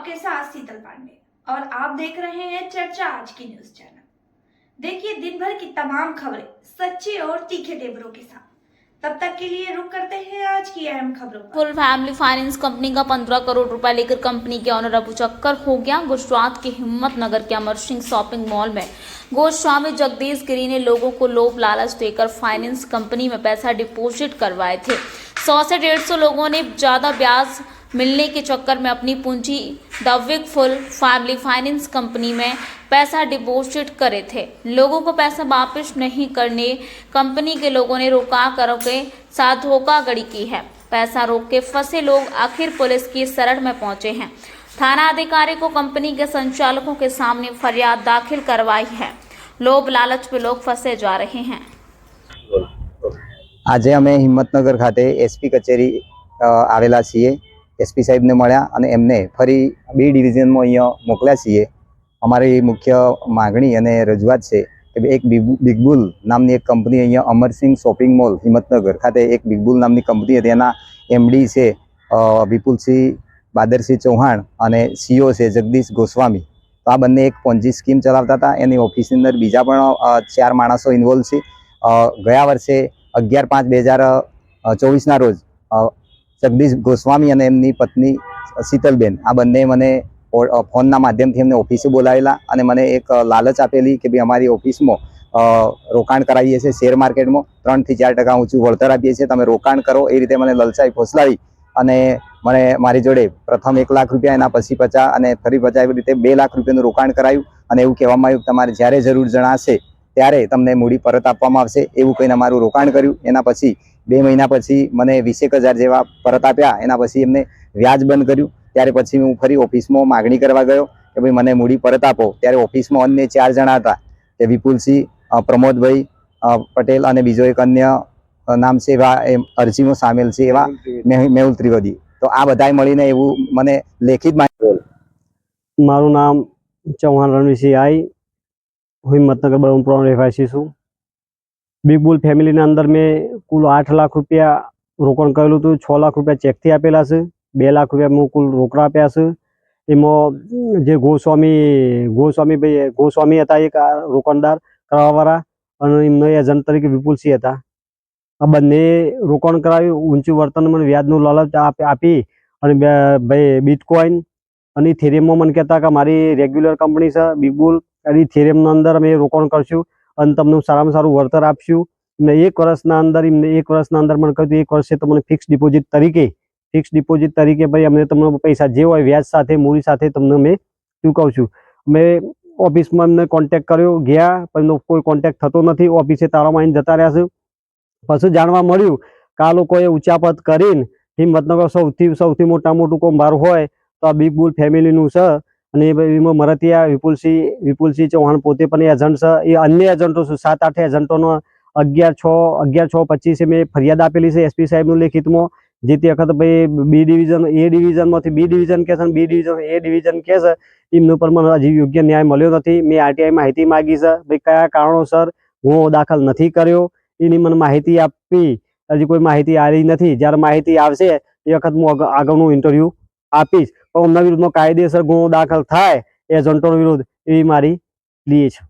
आपके साथ शीतल पांडे और आप देख रहे हैं चर्चा आज की न्यूज चैनल। देखिए दिन भर की तमाम खबरें सच्चे और तीखे तेवरों के साथ। तब तक के लिए रुक करते हैं आज की अहम खबरों पर। फुल फैमिली फाइनेंस कंपनी का 15 करोड़ रुपए लेकर कंपनी के ऑनर अबू चक्कर हो गया। गुजरात के हिम्मतनगर के अमर सिंह शॉपिंग मॉल में गोस्वामी जगदीश गिरी ने लोगों को लोभ लालच देकर फाइनेंस कंपनी में पैसा डिपॉजिट करवाए थे। 100 से 150 लोगों ने ज्यादा ब्याज मिलने के चक्कर में अपनी पूंजी द विग फुल फैमिली फाइनेंस कंपनी में पैसा डिपॉजिट करे थे। लोगों को पैसा वापस नहीं करने कंपनी के लोगों ने रोका कर के साथ धोखाधड़ी की है। पैसा रोक के फंसे लोग आखिर पुलिस की शरण में पहुंचे हैं। थाना अधिकारी को कंपनी के संचालकों के सामने फरियाद दाखिल करवाई है। लोभ लालच में लोग फंसे जा रहे हैं। आज अमे हिम्मतनगर खाते एसपी कचेरी आवेला छीए। एसपी साहेब ने मळ्या अने एमने फरी बी डिविजन में अहींया मोकल्या छीए। अमारी मुख्य मागणी अने रजूआत छे के एक बिगबुल नामनी एक कंपनी अहींया अमरसिंह शॉपिंग मॉल हिम्मतनगर खाते एक बिगबुल नामनी कंपनी है, तेना एमडी छे विपुलसिंह बादरसिंह चौहान अने सीईओ छे जगदीश गोस्वामी। तो आ बंने एक पोंजी स्कीम चलावता था। एनी ऑफिसनी अंदर बीजा पण 4 माणसो इन्वोल्व छे। गया वर्षे 11/5/2024 ना रोज जगदीश गोस्वामी अने एमनी पत्नी शीतलबेन आ बंने मने फोनना माध्यमथी एमने ऑफिसे बोलावेला अने मने एक लालच आपेली के भाई अमारी ऑफिस में रोकाण करावीए छे शेर मार्केट में 3 થી 4% ऊँचू वळतर आपीए छे, तमे रोकाण करो ए रीते मने ललचाई फसलावी अने मने मारी जोड़े प्रथम 1 लाख रुपया एना पछी 50 अने फरी 50 एवी रीते 2 लाख रुपयानुं रोकाण कराव्युं अने एवुं कहेवामां आव्युं तमारे ज्यारे जरूर जणाशे त्यारे तमने मूडी परत आपवामां आवशे एवुं कहीने अमारुं रोकाण कर्युं। एना पछी 2 महीना पछी मने 20,000 जेवा परत आप्या। एना पछी एमने व्याज बंध कर्युं। त्यारे पछी हूँ फरी ऑफिस में मागणी करवा गयो कि भाई मने मूडी परत आपो। त्यारे ऑफिस में अन्य 4 जणा हता के विपुलसिंह प्रमोद भाई पटेल अने बीजो एक अन्य नाम छे एवा अरजी में सामेल छे एवा मेहुल त्रिवेदी। तो आ बधाय मळीने एवुं मने लेखित माहिती। मारुं नाम चौहान रणवीरसिंह आई, हिम्मतनगर बरमपुरा રહેવાસી છું। बिग बुल फैमिली ने अंदर में कुल 8 लाख रुपया रोकाण करेलुं हतुं। 6 लाख रुपया चेक थी आपेला छे, 2 लाख रुपया में कुल रोकड़ा आप्या छे। एमां जे गोस्वामी हता एक रोकाणदार करावावाळा अने एमनो एजंट तरीके विपुलसिंह हता। आ बंने रोकाण कराव्युं, ऊंचું वर्तन में व्याजનું लालच आपी अने बिटकॉइन अने इथेरियम में मन कहता कि मारी रेग्युलर कंपनी छे बिग बुल अने इथेरियम अंदर अमे रोकाण करशुं अने तमने सारामां सारुं वळतर आपशुं। एमने 1 वर्षना अंदर मन कहतुं 1 वर्षे तमने फिक्स डिपोजिट तरीके भाई अમને તમને પૈસા જે હોય વ્યાજ સાથે મૂડી સાથે તમને અમે ચૂકવશું। અમે ઓફિસમાં અમને કોન્ટેક્ટ કર્યો, ગયા પણ કોઈ કોન્ટેક્ટ થતો નથી। ઓફિસે તાળા મારીને જતા રહ્યા છે। પછી જાણવા મળ્યું કે આ લોકોએ ઉચાપત કરીને હિંમતનગર સૌથી મોટું કૌભાર હોય તો આ બિગ બુલ ફેમિલીનું છે અને એમાં મરતિયા વિપુલસિંહ ચૌહાણ પોતે પણ એજન્ટ છે। એ અન્ય એજન્ટો છે 7-8 એજન્ટોનો 11/6/25 મેં ફરિયાદ આપેલી છે એસપી સાહેબનું લેખિતમાં। જે તે વખત ભાઈ બી ડિવિઝન એ ડિવિઝનમાંથી બી ડિવિઝન કહે છે, બી ડિવિઝન એ ડિવિઝન કહે છે। એમનું પર મને હજી યોગ્ય ન્યાય મળ્યો નથી। મેં આરટીઆઈ માહિતી માગી છે, ભાઈ કયા કારણોસર ગુનો દાખલ નથી કર્યો એની મને માહિતી આપી। હજી કોઈ માહિતી આવી નથી। જ્યારે માહિતી આવશે એ વખત હું આગળનું ઇન્ટરવ્યુ આપીશ। પણ એમના વિરુદ્ધમાં કાયદેસર ગુનો દાખલ થાય એજન્ટો વિરુદ્ધ એવી મારી લીએ છે।